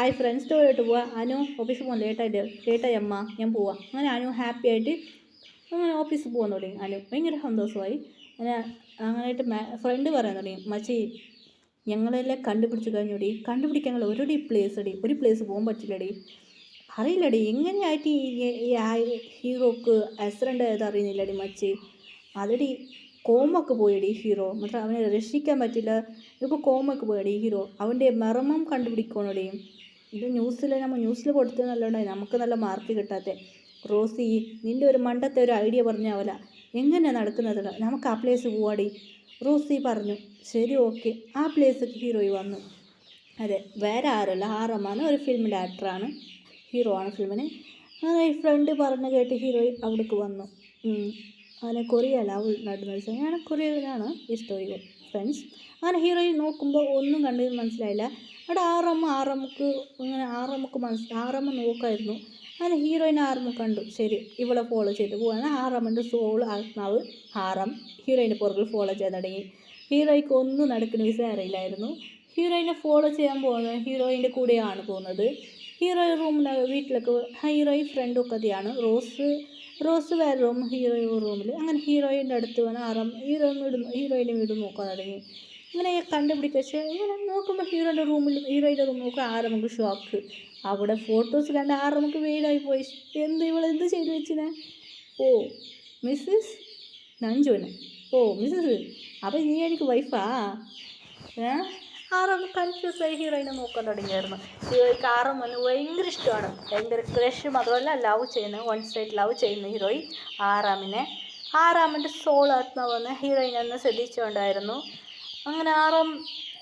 Hi friends ടൂറായിട്ട് പോവാം. അനു ഓഫീസിൽ പോകാൻ ലേറ്റായി അമ്മ ഞാൻ പോവാം. അങ്ങനെ അനു ഹാപ്പി ആയിട്ട് അങ്ങനെ ഓഫീസിൽ പോകാൻ തുടങ്ങി. അനു ഭയങ്കര സന്തോഷമായി. അങ്ങനെയായിട്ട് ഫ്രണ്ട് പറയാൻ തുടങ്ങി, മച്ചി ഞങ്ങളെല്ലാം കണ്ടുപിടിച്ച് കഴിഞ്ഞോടി, കണ്ടുപിടിക്കാൻ ഒരു പ്ലേസ് പോകാൻ പറ്റില്ലടി, അറിയില്ലടി എങ്ങനെയായിട്ട് ഈ ഹീറോക്ക് ആക്സിഡൻ്റ് ആയത് അറിയുന്നില്ലടി മച്ചി. അതടി കോമൊക്കെ പോയടി ഹീറോ, മാത്രം അവനെ രക്ഷിക്കാൻ പറ്റില്ല, ഇപ്പോൾ കോമൊക്കെ പോയടി ഹീറോ. അവൻ്റെ മർമ്മം കണ്ടുപിടിക്കണോടി. ഇത് നമ്മൾ ന്യൂസിൽ കൊടുത്തതെന്നല്ലോണ്ടായി നമുക്ക് നല്ല മാർക്ക് കിട്ടാത്തത്. റോസി നിൻ്റെ ഒരു മണ്ടത്തെ ഒരു ഐഡിയ പറഞ്ഞാവല എങ്ങനെയാണ് നടക്കുന്നത്, നമുക്ക് ആ പ്ലേസ് പോവാടി. റോസി പറഞ്ഞു ശരി ഓക്കെ. ആ പ്ലേസിലേക്ക് ഹീറോയി വന്നു. അതെ, വേറെ ആരല്ല, ആറമ്മാണ്, ഒരു ഫിലിമിൻ്റെ ആക്ടറാണ്, ഹീറോ ആണ് ഫിലിമിന്. അങ്ങനെ ഈ ഫ്രണ്ട് പറഞ്ഞ് കേട്ട് ഹീറോയി അവിടേക്ക് വന്നു. അങ്ങനെ കൊറിയല്ല അവൾ നടന്നു വെച്ചാൽ ഞാൻ കൊറിയയിലാണ് ഈ സ്റ്റോറി ഫ്രണ്ട്സ്. അങ്ങനെ ഹീറോയിൻ നോക്കുമ്പോൾ ഒന്നും കണ്ടത് മനസ്സിലായില്ല. അവിടെ ആറമ്മക്ക് ആറമ്മ നോക്കായിരുന്നു. അങ്ങനെ ഹീറോയിൻ ആറമ്മ കണ്ടു. ശരി ഇവളെ ഫോളോ ചെയ്ത് പോവാണ്. ആറമ്മൻ്റെ സോൾ ആത്മാവ് ഹീറോയിൻ്റെ പുറകിൽ ഫോളോ ചെയ്യാൻ തുടങ്ങി. ഹീറോയ്ക്ക് ഒന്നും നടക്കുന്ന വിചാരമില്ലായിരുന്നു. ഹീറോയിനെ ഫോളോ ചെയ്യാൻ പോകുന്നത് ഹീറോയിൻ്റെ കൂടെയാണ് പോകുന്നത്. വീട്ടിലൊക്കെ ഹീറോയിൻ ഫ്രണ്ടൊക്കെ അതെയാണ്. റോസ് വേറെ റൂം, റൂമിൽ. അങ്ങനെ ഹീറോയിൻ്റെ അടുത്ത് വന്ന് ഹീറോയിൻ്റെ വീട് നോക്കാൻ തുടങ്ങി. ഇങ്ങനെ കണ്ടുപിടിക്കുക. ഇങ്ങനെ നോക്കുമ്പോൾ ഹീറോയിൻ്റെ റൂം നോക്കുക. നമുക്ക് ഷോക്ക്. അവിടെ ഫോട്ടോസ് കണ്ട് നമുക്ക് വീടായി പോയി. ഇവളെന്ത് ചെയ്തു വെച്ചിനെ? ഓ മിസ്സസ് നഞ്ചുവിന്. ഓ മിസ്സസ്, അപ്പം നീ എനിക്ക് വൈഫാ? കൺഫ്യൂസായി ഹീറോയിനെ നോക്കാൻ തുടങ്ങിയായിരുന്നു. ഹീറോയ്ക്ക് ആറമ്മന് ഭയങ്കര ഇഷ്ടമാണ്, ഭയങ്കര ക്രഷ് മാത്രമല്ല ലവ് ചെയ്യുന്നത്, വൺ സൈഡ് ലവ് ചെയ്യുന്ന ഹീറോയി ആറാമിൻ്റെ സോൾ ആത്മാവെന്ന് ഹീറോയിനെന്ന് ശ്രദ്ധിച്ചുകൊണ്ടായിരുന്നു. അങ്ങനെ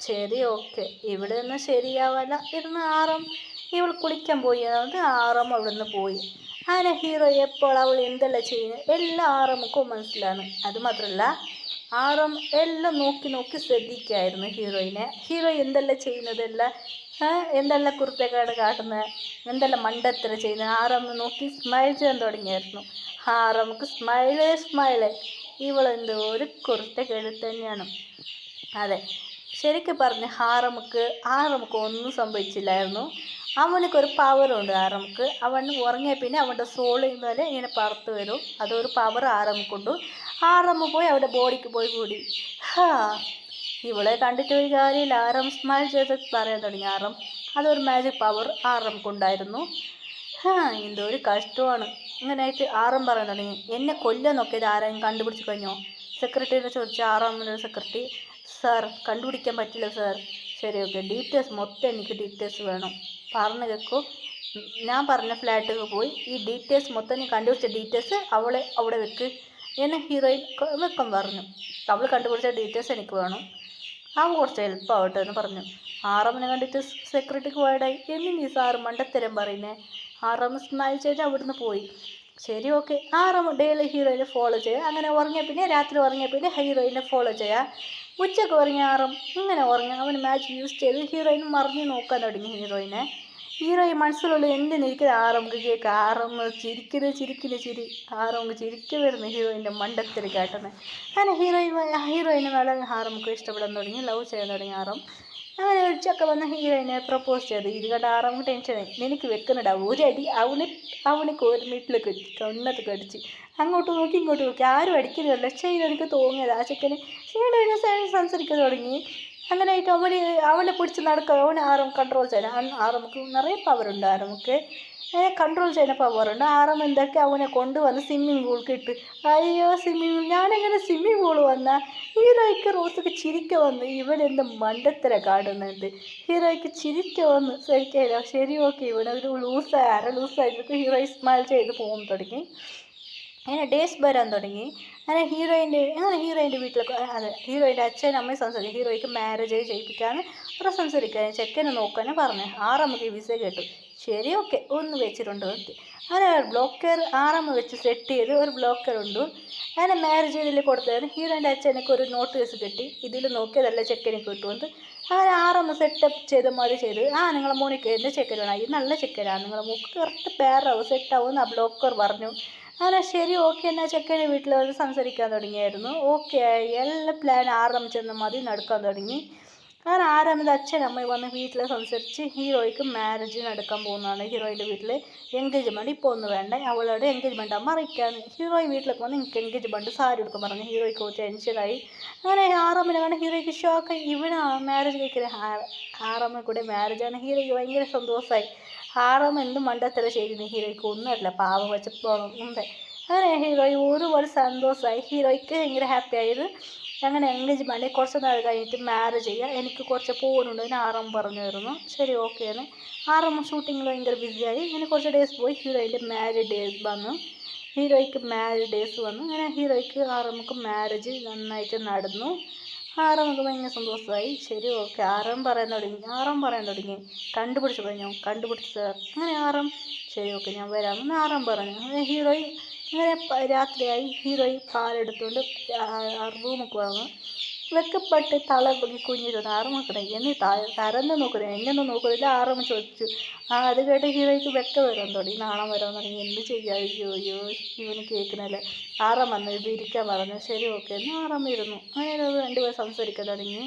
ശരി ഓക്കെ, ഇവിടെ നിന്ന് ശരിയാവല്ല ഇരുന്ന് ഇവൾ കുളിക്കാൻ പോയി. ആറാം അവിടെ നിന്ന് പോയി. അങ്ങനെ ഹീറോ എപ്പോൾ അവൾ എന്തെല്ലാം ചെയ്യുന്നത് എല്ലാം ആറാമുക്കും മനസ്സിലാണ്. അതുമാത്രമല്ല എല്ലാം നോക്കി ശ്രദ്ധിക്കുകയായിരുന്നു ഹീറോ എന്തെല്ലാം ചെയ്യുന്നതെല്ലാം, എന്തെല്ലാം കുരുത്തക്കേട് കാട്ടുന്നത്, എന്തെല്ലാം മണ്ടത്തര ചെയ്യുന്നത് ആറാമ് നോക്കി സ്മൈൽ ചെയ്യാൻ തുടങ്ങിയായിരുന്നു. ആറാമുക്ക് സ്മൈലേ ഇവളെന്തോ ഒരു കുരുത്തക്കേട് തന്നെയാണ്. അതെ, ശരിക്കും പറഞ്ഞ് ആറമുക്ക് ഒന്നും സംഭവിച്ചില്ലായിരുന്നു. അവനക്കൊരു പവറുണ്ട് ആറമുക്ക്. അവൻ ഉറങ്ങിയ പിന്നെ അവൻ്റെ സോളിൽ നിന്ന് ഇങ്ങനെ പുറത്ത് വരും. അതൊരു പവർ ആറമുക്കുണ്ട്. ആറമ്മ പോയി അവരുടെ ബോഡിക്ക് പോയി കൂടി. ഇവളെ കണ്ടിട്ട് ഒരു കാര്യമില്ല. സ്മൈൽ ചെയ്ത് പറയാൻ തുടങ്ങി അതൊരു മാജിക് പവർ ആറമുക്കുണ്ടായിരുന്നു. എന്തോ ഒരു കഷ്ടമാണ്. അങ്ങനെയായിട്ട് പറയാൻ തുടങ്ങി, എന്നെ കൊല്ലാൻ നോക്കിയത് ആരെയും കണ്ടുപിടിച്ച് കഴിഞ്ഞോ? സെക്രട്ടറിനെ ചോദിച്ചു. ആറാമിനൊരു സെക്രട്ടറി, സാർ കണ്ടുപിടിക്കാൻ പറ്റില്ല സാർ. ശരി ഓക്കെ, എനിക്ക് ഡീറ്റെയിൽസ് വേണം. പറഞ്ഞു കേൾക്കൂ. ഞാൻ പറഞ്ഞ ഫ്ലാറ്റിൽ പോയി ഈ ഡീറ്റെയിൽസ് മൊത്തം നീ കണ്ടുപിടിച്ച ഡീറ്റെയിൽസ് അവിടെ വെക്ക് എന്നെ ഹീറോയിൻ വെക്കം പറഞ്ഞു. അവൾ കണ്ടുപിടിച്ച ഡീറ്റെയിൽസ് എനിക്ക് വേണം. അവൾ കുറച്ച് എളുപ്പമാവട്ടെ എന്ന് പറഞ്ഞു. ആറാമിനെ കണ്ടിട്ട് സെക്രട്ടറിക്ക് വേർഡായി, നീ സാറ് മണ്ടത്തരം പറയുന്നേ. ആറാമ് സ്മൈൽ ചെയ്ത് അവിടുന്ന് പോയി. ശരി ഓക്കെ, ഡെയിലി ഹീറോയിനെ ഫോളോ ചെയ്യുക. അങ്ങനെ രാത്രി ഉറങ്ങിയ പിന്നെ ഹീറോയിനെ ഫോളോ ചെയ്യുക. ഉച്ചക്ക് ഉറങ്ങിയ ഇങ്ങനെ ഉറങ്ങി അവന് മാച്ച് യൂസ് ചെയ്ത് ഹീറോയിൻ മറിഞ്ഞ് നോക്കാൻ തുടങ്ങി ഹീറോയിൻ മനസ്സിലുള്ള എന്തിനിരിക്കുന്നത് ആറമുക്ക് കേൾക്കുക. ചിരിക്കുന്ന ചിരി ചിരിക്കു വരുന്നു ഹീറോയിൻ്റെ മണ്ടത്തിൽ കാട്ടുന്നത്. അങ്ങനെ ഹീറോയിനെ മേലെ ആറമുക്ക് ഇഷ്ടപ്പെടാൻ തുടങ്ങി, ലവ് ചെയ്യാൻ തുടങ്ങി അങ്ങനെ ഉച്ചയൊക്കെ വന്ന് ഹീറോയിനെ പ്രപ്പോസ് ചെയ്തു. ഇത് കണ്ട ആറാമുക്ക് ടെൻഷനായി. നിനക്ക് വെക്കുന്നുണ്ടാ ഒരു അടി അവനക്ക് ഒരു വീട്ടിലേക്ക് കണ്ണത്ത് കടിച്ച് അങ്ങോട്ട് നോക്കി ഇങ്ങോട്ട് നോക്കി ആരും അടിക്കുന്നില്ല. ചെയ്ത് എനിക്ക് തോന്നിയത് ആ ചെക്കന് സംസാരിക്കാൻ തുടങ്ങി. അങ്ങനെയായിട്ട് അവനെ പിടിച്ച് നടക്കുക. അവനെ കൺട്രോൾ ചെയ്യാൻ ആറമുക്ക് നിറയെ പവറുണ്ട്. ആറമുക്ക് കൺട്രോൾ ചെയ്യുന്ന പവറുണ്ട്. എന്തൊക്കെ അവനെ കൊണ്ടുവന്ന് സ്വിമ്മിങ് പൂൾക്ക് ഇട്ട്. അയ്യോ ഞാനെങ്ങനെ സ്വിമ്മിങ് പൂൾ വന്നാൽ ഹീറോയ്ക്ക് റോസൊക്കെ ചിരിക്ക വന്നു. ഇവനെന്ത് മണ്ടത്തര കാണുന്നുണ്ട്. ഹീറോയ്ക്ക് ചിരിക്ക വന്നു. ശരിക്കല്ല. ശരി ഓക്കെ, ഇവിടെ ഒരു ലൂസായിട്ട് ഹീറോ സ്മൈൽ ചെയ്ത് പോകാൻ തുടങ്ങി. അങ്ങനെ ഡേയ്സ് വരാൻ തുടങ്ങി. അങ്ങനെ ഹീറോയിൻ്റെ വീട്ടിലൊക്കെ ഹീറോയിൻ്റെ അച്ഛനും അമ്മയും സംസാരിക്കും. ഹീറോയ്ക്ക് മാരേജ് ചെയ്യിപ്പിക്കാന്ന് സംസാരിക്കാൻ ചെക്കനെ നോക്കാനും പറഞ്ഞു. നമുക്ക് വിസ കേട്ടു. ശരി ഓക്കെ, ഒന്ന് വെച്ചിട്ടുണ്ട്. അങ്ങനെ ബ്ലോക്കർ വെച്ച് സെറ്റ് ചെയ്ത് ഒരു ബ്ലോക്കറുണ്ട്. അങ്ങനെ മാരേജ് ഇതിൽ കൊടുത്തത് ഹീറോയിൻ്റെ അച്ഛനൊക്കെ ഒരു നോട്ടീസ് കിട്ടി. ഇതിൽ നോക്കിയതല്ല ചെക്കനെ കിട്ടുമെന്ന്. അങ്ങനെ സെറ്റപ്പ് ചെയ്ത മാതിരി ചെയ്ത് നിങ്ങളെ മോനിക്ക് എൻ്റെ ചെക്കനാണ്, ഇത് നല്ല ചെക്കനാണ്, നിങ്ങളെ മോക്ക് കറക്റ്റ് പേരാവും സെറ്റാവും ആ ബ്ലോക്കർ പറഞ്ഞു. അങ്ങനെ ശരി ഓക്കെ എന്നാൽ ചെക്കൻ്റെ വീട്ടിൽ വന്ന് സംസാരിക്കാൻ തുടങ്ങിയായിരുന്നു. ഓക്കെ ആയി. എല്ലാ പ്ലാൻ ചെന്ന മതി നടക്കാൻ തുടങ്ങി. അങ്ങനെ ആരാമിത് അച്ഛനും അമ്മയും വന്ന് വീട്ടിൽ സംസാരിച്ച് ഹീറോയ്ക്ക് മാരേജ് നടക്കാൻ പോകുന്നതാണ്. ഹീറോയിൻ്റെ വീട്ടിൽ എൻഗേജ്മെൻറ്റ് ഇപ്പോൾ ഒന്നും വേണ്ട, അവളോട് എൻഗേജ്മെൻറ്റ് ആകുമ്പോൾ അറിയിക്കാന്ന്. ഹീറോയി വീട്ടിലൊക്കെ വന്ന് എനിക്ക് എൻഗേജ്മെൻറ്റ് സാരി എടുക്കാൻ പറഞ്ഞു. ഹീറോയ്ക്ക് ടെൻഷനായി. അങ്ങനെ ആറാമിനെ കാണാൻ ഹീറോയ്ക്ക് ഷോക്കായി. ഇവനാ മാരേജ് കഴിക്കുന്നത്. ആറാമ്മ കൂടെ മാരേജാണ്. ഹീറോയ്ക്ക് ഭയങ്കര സന്തോഷമായി. ആറാമ്മ എന്ത് മണ്ടത്തരം ചെയ്തിരുന്നു. ഹീറോയ്ക്ക് ഒന്നുമല്ല, പാവം വെച്ച് ഉണ്ട്. അങ്ങനെ ഹീറോയി ഒരുപാട് സന്തോഷമായി. ഹീറോയ്ക്ക് ഭയങ്കര ഹാപ്പി ആയത്. അങ്ങനെ എൻഗേജ്മെൻറ്റ് കുറച്ച് നാൾ കഴിഞ്ഞിട്ട് മാരേജ് ചെയ്യുക, എനിക്ക് കുറച്ച് പോകുന്നുണ്ട് ആറാം പറഞ്ഞായിരുന്നു. ശരി ഓക്കെ എന്ന്. ആറാം ഷൂട്ടിങ്ങിൽ ഭയങ്കര ബിസിയായി. അങ്ങനെ കുറച്ച് ഡേയ്സ് പോയി. ഹീറോയിൻ്റെ മാരേജ് ഡേയ്സ് വന്നു. ഹീറോയ്ക്ക് മാരേജ് ഡേയ്സ് വന്നു. അങ്ങനെ ഹീറോയ്ക്ക് ആറാമക്ക് മാരേജ് നന്നായിട്ട് നടന്നു. ആറാമക്ക് ഭയങ്കര സന്തോഷമായി. ശരി ഓക്കെ, ആറാം പറയാൻ തുടങ്ങി. കണ്ടുപിടിച്ച് പറഞ്ഞു, കണ്ടുപിടിച്ച്. അങ്ങനെ ആറാം ശരി ഓക്കെ ഞാൻ വരാമെന്ന് ആറാം പറഞ്ഞു. അങ്ങനെ ഹീറോയി അങ്ങനെ രാത്രിയായി. ഹീറോയി പാലെടുത്തുകൊണ്ട് റൂമൊക്കെ വന്നു. വെക്കപ്പെട്ട് തല പൊക്കി കുഞ്ഞിരുന്നു. ആറുമക്കളെ എന്നെ തരന്ന് നോക്കുന്നത് എങ്ങനെ നോക്കുന്നില്ല. ആറമ്മ ചോദിച്ചു. അത് കേട്ട് ഹീറോയ്ക്ക് വെക്ക വരാൻ തുടങ്ങി, നാണം വരാൻ തുടങ്ങി. എന്ത് ചെയ്യാം, അയ്യോ അയ്യോ ഇവന് കേൾക്കുന്നില്ല. ആറാം വന്നു ഇത് ഇരിക്കാൻ പറഞ്ഞു. ശരി ഓക്കെ എന്ന് ആറാമ്മ ഇരുന്നു. അങ്ങനെ രണ്ടുപേരും സംസാരിക്കാൻ തുടങ്ങി.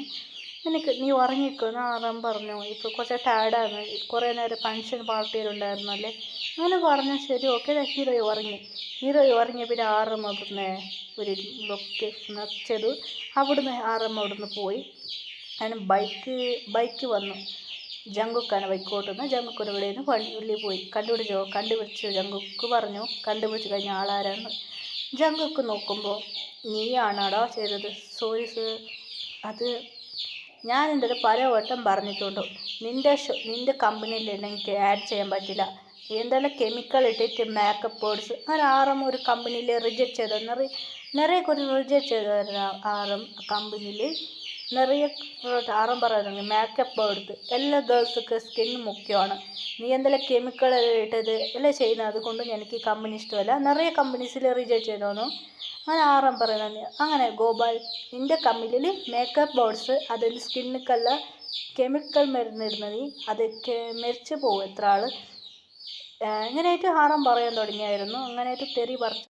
നീ ഉറങ്ങിക്കോന്ന് ആറാം പറഞ്ഞു. ഇപ്പോൾ കുറച്ച് ടയർഡാണ്, കുറേ നേരം ഫങ്ഷൻ പാർട്ടിയിലുണ്ടായിരുന്നല്ലേ അങ്ങനെ പറഞ്ഞു. ശരി ഓക്കെ. ഹീറോയി ഉറങ്ങിയ പിന്നെ ആറമ്മ അവിടുന്ന് ഒരു ലൊക്കേഷൻ ചെയ്തു. അവിടുന്ന് പോയി. അതിന് ബൈക്ക് വന്നു. ജങ്കുക്കാണ് ബൈക്ക് ഓട്ടുന്നത്. ജങ്കുക്കിന് ഇവിടെ നിന്ന് ഉള്ളിൽ പോയി. കണ്ടുപിടിച്ചു. ജങ്കുക്ക് പറഞ്ഞു. കണ്ടുപിടിച്ച് കഴിഞ്ഞ ആളാരാണ്. ജങ്കുക്ക് നോക്കുമ്പോൾ നീയാണാടോ ചെയ്തത്. സോറി സർ, അത് ഞാൻ എൻ്റെ പലവട്ടം പറഞ്ഞിട്ടുണ്ട്, നിൻ്റെ കമ്പനിയിൽ എനിക്ക് ആഡ് ചെയ്യാൻ പറ്റില്ല. എന്തെല്ലാം കെമിക്കൽ ഇട്ടിട്ട് മേക്കപ്പ് പ്രോഡക്ട്സ് അങ്ങനെ ആറും ഒരു കമ്പനിയിൽ റിജക്റ്റ് ചെയ്ത നിറയെ കുറിച്ച് റിജക്റ്റ് ചെയ്തായിരുന്നു. ആറും കമ്പനിയിൽ നിറയെ ആറും പറയുന്നത് മേക്കപ്പ് പ്രോഡക്റ്റ് എല്ലാ ഗേൾസൊക്കെ സ്കിൻ മുഖ്യമാണ്. നീ എന്തെല്ലാം കെമിക്കൽ ഇട്ടത് എല്ലാം ചെയ്യുന്നത്, അതുകൊണ്ട് എനിക്ക് ഈ കമ്പനി ഇഷ്ടമല്ല. നിറയെ കമ്പനീസിൽ റിജക്റ്റ് ചെയ്തോന്നു. അങ്ങനെ ആറാം പറയുന്നത്. അങ്ങനെ ഗോപാൽ, നിൻ്റെ കമ്പനിയിൽ മേക്കപ്പ് ബോർഡ്സ് അതിൽ സ്കിന്നിക്കല്ല കെമിക്കൽ മരുന്നിടുന്നത്, അതൊക്കെ മരിച്ചു പോകും എത്ര ആൾ. ഇങ്ങനെയായിട്ട് ആറാം പറയാൻ തുടങ്ങിയായിരുന്നു. അങ്ങനെയായിട്ട് തെറി പറിച്ചു.